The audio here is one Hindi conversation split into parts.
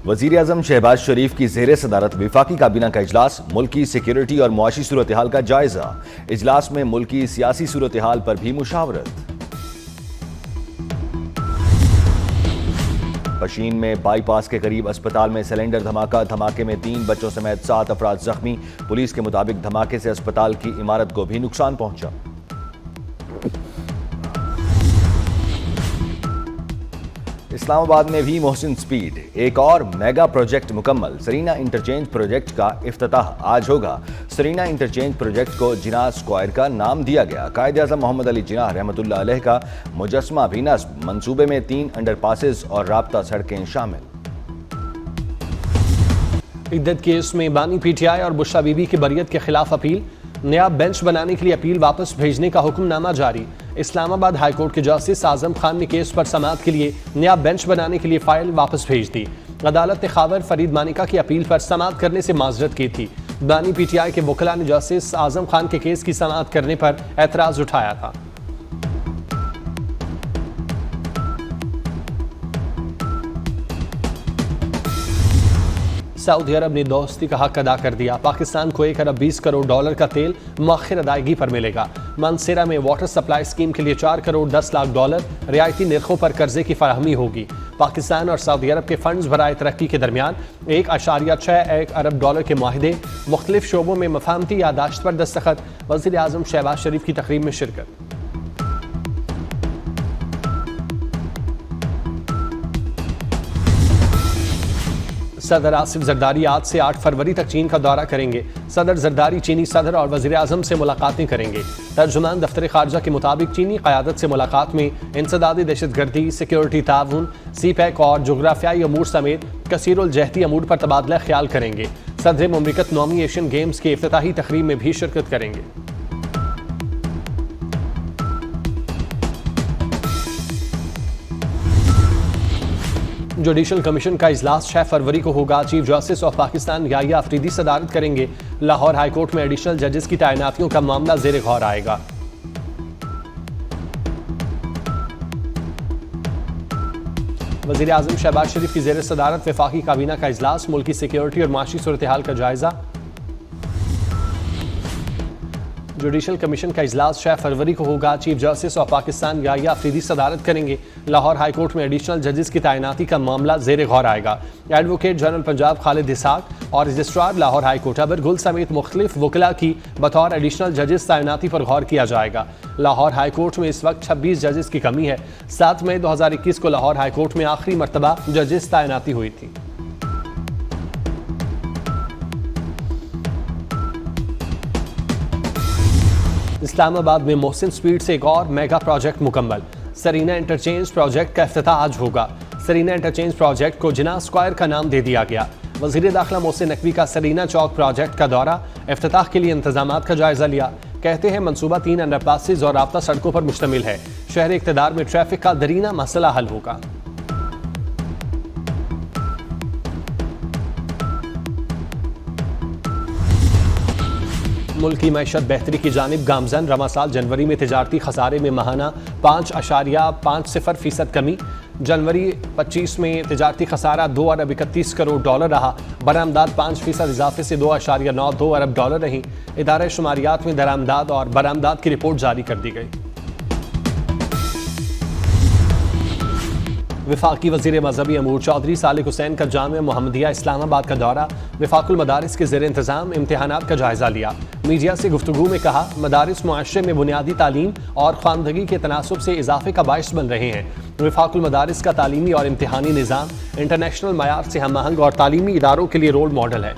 वजीर आजम शहबाज शरीफ की ज़ेर सदारत वफाकी काबीना का इजलास, मुल्की सिक्योरिटी और मुआशी सूरत हाल का जायजा। इजलास में मुल्की सियासी सूरत हाल पर भी मुशावरत। पशीन में बाईपास के करीब अस्पताल में सिलेंडर धमाका, धमाके में 3 बच्चों समेत 7 अफराद जख्मी। पुलिस के मुताबिक धमाके से अस्पताल की इमारत को भी नुकसान पहुंचा। इस्लामाबाद में भी मोहसिन स्पीड, एक और मेगा प्रोजेक्ट मुकम्मल। सरीना इंटरचेंज प्रोजेक्ट का इफ्तिताह आज होगा। सरीना इंटरचेंज प्रोजेक्ट को जिनाह स्क्वायर का नाम दिया गया। कायद-ए-आज़म मोहम्मद अली जिनाह रहमतुल्लाह अलैह का मुजस्समा भी नस्ब। मंसूबे में 3 अंडरपासेस और राब्ता सड़कें शामिल। इद्दत केस में बानी पीटीआई और बुशरा बीबी की बरियत के खिलाफ अपील। नया बेंच बनाने के लिए अपील वापस भेजने का हुक्मनामा जारी। इस्लामाबाद हाईकोर्ट के जस्टिस आजम खान ने केस पर समाअत के लिए नया बेंच बनाने के लिए फाइल वापस भेज दी। अदालत ने खावर फरीद मानिका की अपील पर समाअत करने से माजरत की थी। बानी पीटीआई के वकला ने जस्टिस आजम खान के केस की समाअत करने पर एतराज उठाया था। सऊदी अरब ने दोस्ती का हक अदा कर दिया। पाकिस्तान को 1 अरब 20 करोड़ डॉलर का तेल मौखिर अदायगी पर मिलेगा। मानसेरा में वाटर सप्लाई स्कीम के लिए 4 करोड़ 10 लाख डॉलर रियायती निर्खों पर कर्जे की फराहमी होगी। पाकिस्तान और सऊदी अरब के फंड्स बराए तरक्की के दरमियान 1.61 अरब डॉलर के माहिदे। मुख्तलिफ शोबों में मफाहमती यादाश्त पर दस्तखत। वज़ीर आज़म शहबाज शरीफ की तकरीब में शिरकत। सदर आसिफ जरदारी आज से 8 फरवरी तक चीन का दौरा करेंगे। सदर जरदारी चीनी सदर और वज़ीर आज़म से मुलाकातें करेंगे। तर्जुमान दफ्तर खारजा के मुताबिक चीनी क़यादत से मुलाकात में इंसदादी दहशतगर्दी, सिक्योरिटी ताउन, CPEC और जोग्राफियाई अमूर समेत कसीरुल जहती अमूर पर तबादला ख्याल करेंगे। सदर मुमलिकत नौमी एशियन गेम्स के इफ्तिताही तकरीब में भी शिरकत करेंगे। जुडिशल कमीशन का इजलास 6 फरवरी को होगा। Chief justice of Pakistan Yahya Afridi सदारत करेंगे। लाहौर हाईकोर्ट में एडिशनल जजेस की तैनातियों का मामला ज़ेर गौर आएगा। वज़ीर आज़म शहबाज शरीफ की ज़ेर सदारत वफाकी काबीना का इजलास, मुल्की सिक्योरिटी और माशी सूरत हाल का जायजा। जुडिशल कमीशन का इजलास 6 फरवरी को होगा। Chief justice of Pakistan Yahya Afridi सदारत करेंगे। लाहौर हाईकोर्ट में एडिशनल जजेस की तैनाती का मामला ज़ेर गौर आएगा। एडवोकेट जनरल पंजाब खालिद इसहाक और रजिस्ट्रार लाहौर हाईकोर्ट अबर गुल समेत मुख्तलिफ वकला की बतौर एडिशनल जजेस तैनाती पर गौर किया जाएगा। लाहौर हाईकोर्ट में इस वक्त 26 जजेस की कमी है। 7 मई 2021 को लाहौर हाईकोर्ट में आखिरी मरतबा जजेस तैनाती हुई थी। इस्लामाबाद में मोहसिन स्पीड से एक और मेगा प्रोजेक्ट मुकम्मल। सरीना इंटरचेंज प्रोजेक्ट का इफ्तिताह आज होगा। सरीना इंटरचेंज प्रोजेक्ट को जिनाह स्क्वायर का नाम दे दिया गया। वज़ीर दाखिला मोहसिन नकवी का सरीना चौक प्रोजेक्ट का दौरा, इफ्तिताह के लिए इंतजामात का जायजा लिया। कहते हैं मंसूबा 3 अंडरपासेस और राब्ता सड़कों पर मुश्तमिल है। शहर इक़्तिदार में ट्रैफिक का दरीना मसला हल होगा। मुल्क की मैशत बेहतरी की जानिब गामजन। रवा साल जनवरी में तिजारती खसारे में माहाना 5.50% कमी। जनवरी 25 में तिजारती खसारा 2 अरब 31 करोड़ डॉलर रहा। बरामदात 5% इजाफे से 2.92 अरब डॉलर रही। इदारे शुमारियात में दरामदात और बरामदात की रिपोर्ट जारी कर दी गई। वफाकी वज़ीर मजहबी अमूर चौधरी सालिक हुसैन का जामिया मोहम्मदिया इस्लामाबाद का दौरा। वफाकुल मदारिस के ज़ेर इंतज़ाम इम्तिहानात का जायजा लिया। मीडिया से गुफ्तगू में कहा, मदारिस मुआशरे में बुनियादी तालीम और ख़वानदगी के तनासुब से इजाफे का बाइस बन रहे हैं। वफाकुल मदारिस का तालीमी और इम्तिहानी निज़ाम इंटरनेशनल मयार से हम आहंग और तालीमी इदारों के लिए रोल मॉडल है।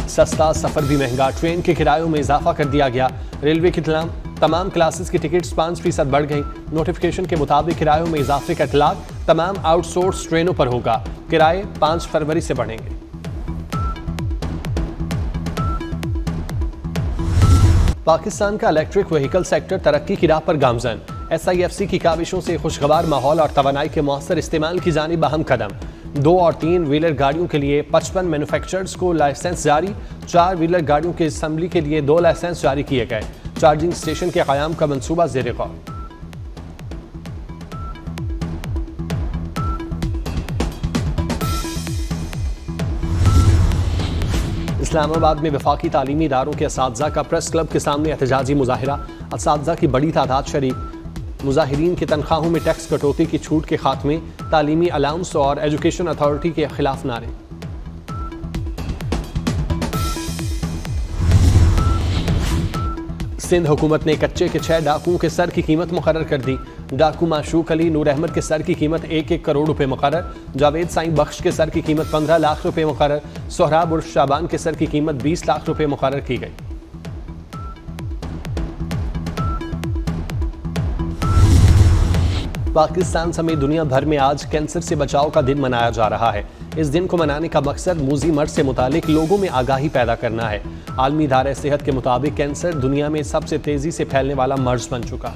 सस्ता सफर भी महंगा, ट्रेन के किरायों में इजाफा कर दिया गया। रेलवे की तमाम क्लासेस की टिकट्स 5% बढ़ गई। नोटिफिकेशन के मुताबिक किरायों में इजाफे का इतलाक तमाम आउटसोर्स ट्रेनों पर होगा। किराए 5 फरवरी से बढ़ेंगे। पाकिस्तान का इलेक्ट्रिक व्हीकल सेक्टर तरक्की की राह पर गामजन। SIFC की काविशों से खुशगवार माहौल और तवानाई के मौसर इस्तेमाल की जानिब अहम कदम। 2 और 3 व्हीलर गाड़ियों के लिए 55 मैन्युफैक्चरर्स को लाइसेंस जारी। 4 व्हीलर गाड़ियों के असेंबली के लिए 2 लाइसेंस जारी किए गए। चार्जिंग स्टेशन के क़याम का मंसूबा ज़ेर गौर। इस्लामाबाद में वफाकी तालीमी इदारों के असातिज़ा का प्रेस क्लब के सामने एहतजाजी मुजाहिरा। असातिज़ा की बड़ी तादाद शरीक। मुजाहिरीन की तनख्वाहों में टैक्स कटौती की छूट के खात्मे, तालीमी अलाउंस और एजुकेशन अथॉरिटी के खिलाफ नारे। सिंध हुकूमत ने कच्चे के 6 डाकुओं के सर की कीमत मुकर्रर कर दी। डाकू माशूक अली नूर अहमद के सर की कीमत 1-1 करोड़ रुपए मुकर्रर। जावेद साईं बख्श के सर की कीमत 15 लाख रुपए मुकर्रर। सोहराब उर्फ शाबान के सर की कीमत 20 लाख रुपए मुकर्रर की गई। पाकिस्तान समेत दुनिया भर में आज कैंसर से बचाव का दिन मनाया जा रहा है। इस दिन को मनाने का मकसद मूजी मर्ज से मुतालिक लोगों में आगाही पैदा करना है। आलमी इदारे सेहत के मुताबिक कैंसर दुनिया में सबसे तेजी से फैलने वाला मर्ज बन चुका।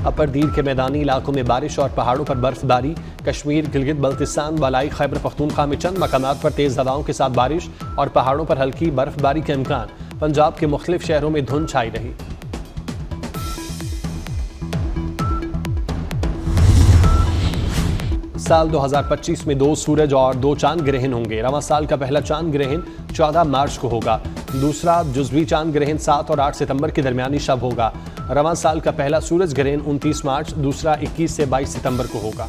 अपरदीर के मैदानी इलाकों में बारिश और पहाड़ों पर बर्फबारी। कश्मीर, गिलगित बल्तिस्तान, बालाई खैबर पख्तूनख्वा में चंद मकामात पर तेज हवाओं के साथ बारिश और पहाड़ों पर हल्की बर्फबारी के इम्कान। पंजाब के मुख्तलिफ शहरों में धुंध छाई रही। साल 2025 में 2 सूरज और 2 चांद ग्रहण होंगे। रवां साल का पहला चांद ग्रहण 14 मार्च को होगा। दूसरा जुज़वी चांद ग्रहण 7 और 8 सितंबर के दरमियानी शब होगा। रवां साल का पहला सूरज ग्रहण 29 मार्च, दूसरा 21 से 22 सितंबर को होगा।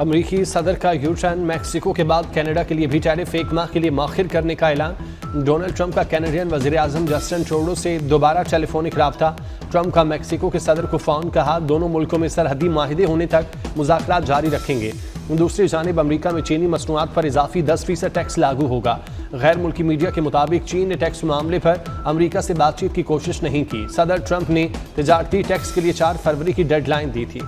अमरीकी सदर का यू टर्न। मैक्सिको के बाद कनाडा के लिए भी टैरिफ 1 माह के लिए मौखिर करने का ऐलान। डोनाल्ड ट्रंप का कैनेडियन वज़ीर आज़म जस्टिन ट्रूडो से दोबारा टेलीफोनिक राब्ता। ट्रंप का मैक्सिको के सदर को फ़ोन कहा, दोनों मुल्कों में सरहदी माहिदे होने तक मुज़ाकरात जारी रखेंगे। दूसरी जानिब अमरीका में चीनी मसनूआत पर इजाफी 10% टैक्स लागू होगा। गैर मुल्की मीडिया के मुताबिक चीन ने टैक्स मामले पर अमरीका से बातचीत की कोशिश नहीं की। सदर ट्रंप ने तिजारती टैक्स के लिए 4 फरवरी की डेडलाइन दी थी।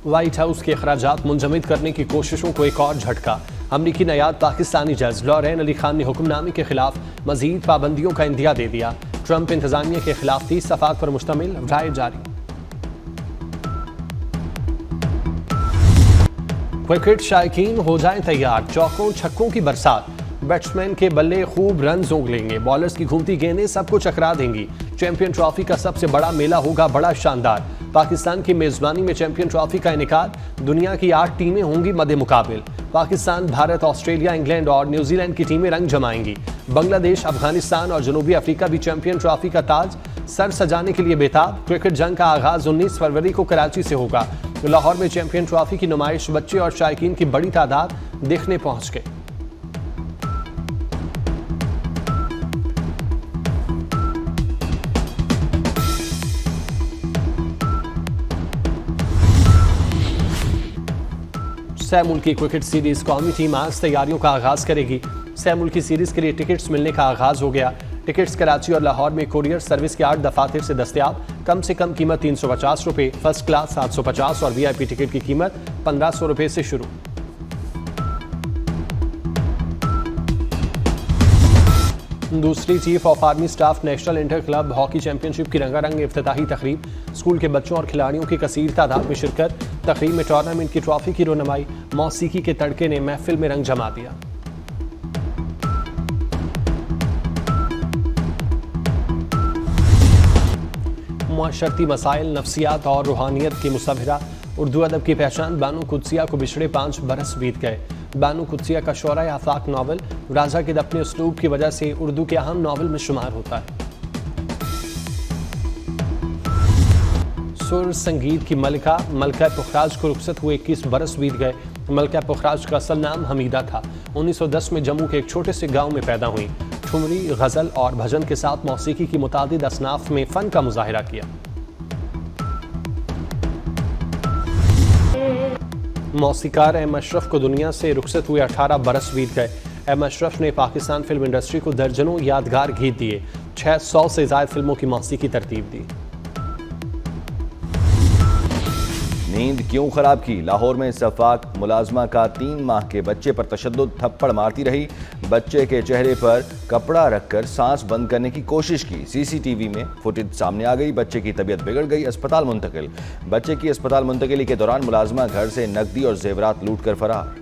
व्हाइट हाउस के अखराजात मुंजमद करने की कोशिशों को एक और झटका। अमरीकी नयाद पाकिस्तानी जज लॉरेन अली खान ने हुक्मनामे के खिलाफ मजीद पाबंदियों का इंदिया दे दिया। ट्रंप इंतजामिया के खिलाफ 30 सफ़ात पर मुश्तमिल राय जारी। क्रिकेट शायकीन हो जाएं तैयार, चौकों छक्कों की बरसात। बैट्समैन के बल्ले खूब रन जोंग लेंगे, बॉलर्स की घूमती गेंदें सबको चकरा देंगी। चैंपियन ट्रॉफी का सबसे बड़ा मेला होगा बड़ा शानदार। पाकिस्तान की मेजबानी में चैंपियन ट्रॉफी का इनेकाद। दुनिया की 8 टीमें होंगी मद्दे मुकाबिल। पाकिस्तान, भारत, ऑस्ट्रेलिया, इंग्लैंड और न्यूजीलैंड की टीमें रंग जमाएंगी। बांग्लादेश, अफगानिस्तान और जनूबी अफ्रीका भी चैंपियन ट्रॉफी का ताज सर सजाने के लिए बेताब। क्रिकेट जंग का आगाज 19 फरवरी को कराची से होगा। लाहौर में चैंपियन ट्रॉफी की नुमाइश बच्चे और शायकीन की बड़ी तादाद देखने पहुंच गए। सह मुल्की क्रिकेट सीरीज कौमी टीम आज तैयारियों का आगाज करेगी। सह मुल्की सीरीज के लिए टिकट्स मिलने का आगाज हो गया। टिकट्स कराची और लाहौर में कुरियर सर्विस के 8 दफातर से दस्तयाब। कम से कम कीमत 350 रुपये, फर्स्ट क्लास 750 और VIP टिकट की कीमत 1500 रुपये से शुरू। दूसरी chief of army staff national inter club hockey championship की रंगारंग इफ्तिताही तकरीब। स्कूल के बच्चों और खिलाड़ियों की कसीर तादाद में शिरकत। तकरीब में टूर्नामेंट की ट्रॉफी की रोनमाई। मौसीकी के तड़के ने महफिल में रंग जमा दिया। मुआशरती मसाइल, नफ्सियात और रूहानियत की मुसव्विरा। उर्दू अदब की पहचान बानो कुद्सिया को बिछड़े 5 बरस बीत गए। बानो कुद्सिया का शोरा आफाक नावल राजा के अपने उसलूब की वजह से उर्दू के अहम नावल में शुमार होता है। सुर संगीत की मलिका मलका पुखराज को रुखसत हुए 21 बरस बीत गए। मलका पुखराज का असल नाम हमीदा था। 1910 में जम्मू के एक छोटे से गांव में पैदा हुई। ठुमरी, गज़ल और भजन के साथ मौसीकी की मुतादिद असनाफ में फ़न का मुजाहिरा किया। मौसीकार एम अशरफ को दुनिया से रुखसत हुए 18 बरस बीत गए। एम अशरफ ने पाकिस्तान फिल्म इंडस्ट्री को दर्जनों यादगार गीत दिए। 600 से ज़ायद फिल्मों की मौसीकी तरतीब दी। नींद क्यों खराब की? लाहौर में सफाक मुलाजमा का 3 माह के बच्चे पर तशद्दुद, थप्पड़ मारती रही। बच्चे के चेहरे पर कपड़ा रखकर सांस बंद करने की कोशिश की। सीसीटीवी में फुटेज सामने आ गई। बच्चे की तबीयत बिगड़ गई, अस्पताल मुंतकिल। बच्चे की अस्पताल मुंतकिली के दौरान मुलाजमा घर से नकदी और जेवरात लूट कर फरार।